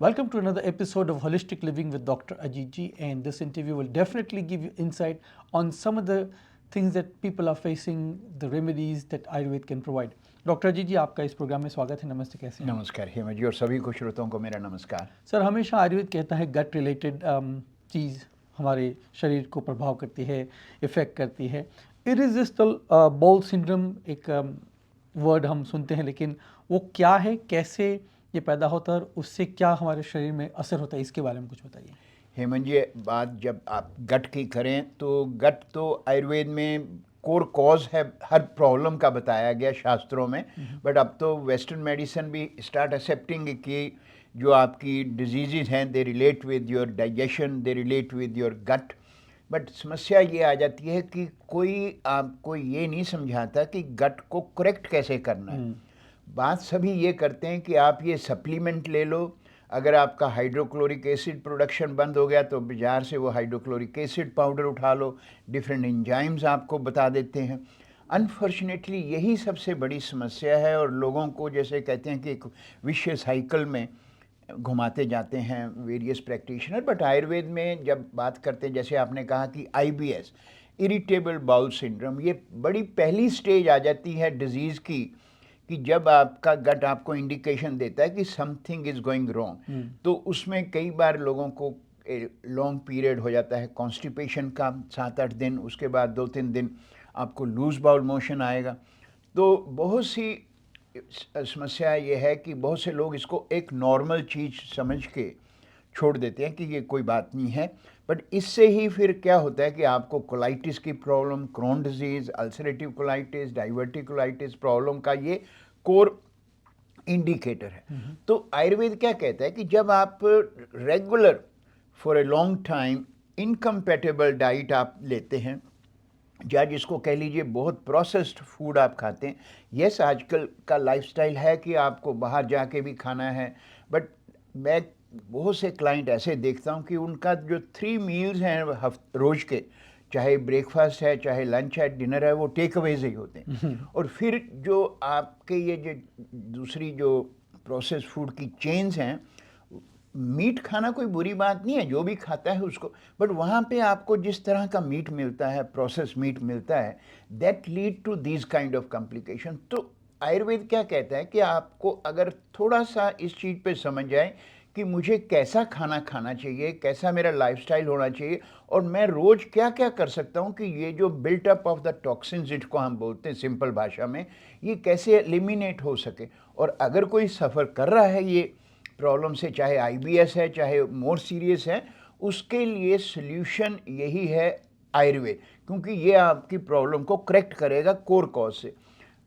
Welcome to another episode of Holistic Living with Dr. Ajit Ji, and this interview will definitely give you insight on some of the things that people are facing, the remedies that Ayurveda can provide. Doctor Ajit ji, आपका इस programme में स्वागत है। नमस्ते, कैसे हैं? नमस्कार हेमंत जी और सभी को श्रोताओं को मेरा नमस्कार। सर, हमेशा आयुर्वेद कहता है गट रिलेटेड चीज़ हमारे शरीर को प्रभाव करती है, इफ़ेक्ट करती है। इरिजिस्टिबल बाउल सिंड्रोम एक वर्ड हम सुनते हैं, लेकिन वो क्या है, कैसे ये पैदा होता है और उससे क्या हमारे शरीर में असर होता है, इसके बारे में कुछ बताइए। हेमंत जी, बात जब आप गट की करें तो गट तो आयुर्वेद में कोर कॉज है हर प्रॉब्लम का बताया गया शास्त्रों में। बट अब तो वेस्टर्न मेडिसिन भी स्टार्ट एक्सेप्टिंग कि जो आपकी डिजीज़ हैं they relate with your digestion, they relate with your gut. But समस्या ये आ जाती है कि कोई आपको ये नहीं समझाता कि गट को करेक्ट कैसे करना है। बात सभी ये करते हैं कि आप ये सप्लीमेंट ले लो, अगर आपका हाइड्रोक्लोरिक एसिड प्रोडक्शन बंद हो गया तो बाज़ार से वो हाइड्रोक्लोरिक एसिड पाउडर उठा लो, डिफरेंट एंजाइम्स आपको बता देते हैं। अनफॉर्चुनेटली यही सबसे बड़ी समस्या है और लोगों को जैसे कहते हैं कि एक विशेष साइकिल में घुमाते जाते हैं वेरियस प्रैक्टिशनर। बट आयुर्वेद में जब बात करते हैं, जैसे आपने कहा कि IBS, इरिटेबल बाउल सिंड्रोम, ये बड़ी पहली स्टेज आ जाती है डिजीज़ की कि जब आपका गट आपको इंडिकेशन देता है कि समथिंग इज़ गोइंग रॉन्ग। तो उसमें कई बार लोगों को लॉन्ग पीरियड हो जाता है कॉन्स्टिपेशन का, 7-8 दिन, उसके बाद 2-3 दिन आपको लूज बाउल मोशन आएगा। तो बहुत सी समस्या ये है कि बहुत से लोग इसको एक नॉर्मल चीज़ समझ के छोड़ देते हैं कि ये कोई बात नहीं है। बट इससे ही फिर क्या होता है कि आपको कोलाइटिस की problem, Crohn disease, ulcerative colitis, diverticulitis problem का ये कोर इंडिकेटर है। तो आयुर्वेद क्या कहता है कि जब आप regular for a long time incompatible diet आप लेते हैं, या जिसको कह लीजिए बहुत प्रोसेस्ड फूड आप खाते हैं। यस, आजकल का लाइफस्टाइल है कि आपको बाहर जाके भी खाना है, बट मैं बहुत से क्लाइंट ऐसे देखता हूँ कि उनका जो 3 मील्स हैं रोज़ के, चाहे ब्रेकफास्ट है, चाहे लंच है, डिनर है, वो टेक अवेज ही होते हैं। और फिर जो आपके ये जो दूसरी जो प्रोसेस फूड की चेन्स हैं, मीट खाना कोई बुरी बात नहीं है, जो भी खाता है उसको, बट वहाँ पे आपको जिस तरह का मीट मिलता है, प्रोसेस मीट मिलता है, that lead to this kind of complication. तो आयुर्वेद क्या कहता है कि आपको अगर थोड़ा सा इस चीज़ पे समझ जाए कि मुझे कैसा खाना खाना चाहिए, कैसा मेरा लाइफस्टाइल होना चाहिए, और मैं रोज़ क्या क्या कर सकता हूँ कि ये जो बिल्टअप ऑफ द टॉक्सिन्स जिसको हम बोलते हैं सिंपल भाषा में, ये कैसे एलिमिनेट हो सके। और अगर कोई सफ़र कर रहा है ये प्रॉब्लम से, चाहे IBS है, चाहे मोर सीरियस है, उसके लिए सल्यूशन यही है आयुर्वेद, क्योंकि ये आपकी प्रॉब्लम को करेक्ट करेगा कोर कॉज से।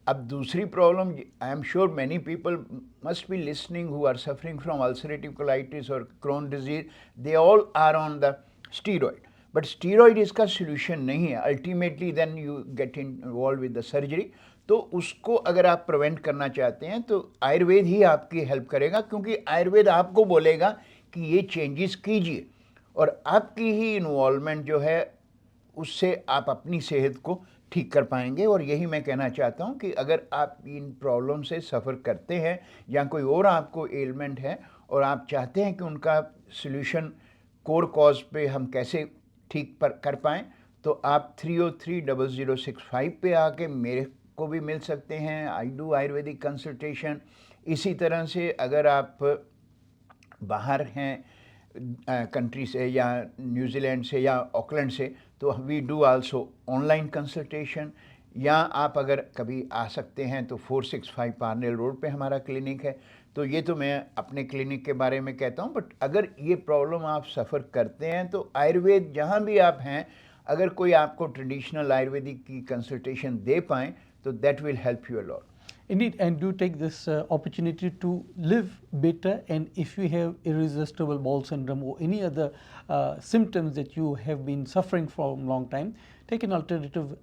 अब दूसरी problem, I am sure many people must be listening who are suffering from ulcerative colitis और Crohn disease, they all are on the steroid. But steroid इसका सॉल्यूशन नहीं है। Ultimately then you get involve with the surgery. तो उसको अगर आप prevent करना चाहते हैं तो आयुर्वेद ही आपकी हेल्प करेगा, क्योंकि आयुर्वेद आपको बोलेगा कि ये चेंजेस कीजिए, और आपकी ही इन्वॉल्वमेंट जो है उससे आप अपनी सेहत को ठीक कर पाएंगे। और यही मैं कहना चाहता हूँ कि अगर आप इन प्रॉब्लम से सफ़र करते हैं या कोई और आपको एलिमेंट है और आप चाहते हैं कि उनका सल्यूशन कोर कॉज पे हम कैसे ठीक कर पाएँ, तो आप 303-0065 पे आके मेरे को भी मिल सकते हैं। I do Ayurvedic consultation. इसी तरह से अगर आप बाहर हैं कंट्री से या न्यूजीलैंड से या ऑकलैंड से, तो we do also online consultation. या आप अगर कभी आ सकते हैं तो 465 पार्नेल रोड पे हमारा क्लिनिक है। तो ये तो मैं अपने क्लिनिक के बारे में कहता हूँ। बट अगर ये प्रॉब्लम आप सफ़र करते हैं तो आयुर्वेद जहाँ भी आप हैं, अगर कोई आपको ट्रेडिशनल आयुर्वेदिक की कंसल्टेशन दे पाएँ तो that will help you a lot. Indeed, and do take this opportunity to live better. And if you have irresistible bowel syndrome or any other symptoms that you have been suffering for a long time, take an alternative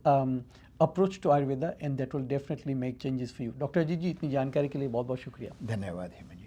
approach to Ayurveda, and that will definitely make changes for you. Doctor Ajit ji, इतनी जानकारी के लिए बहुत बहुत शुक्रिया। धन्यवाद हेमंत जी।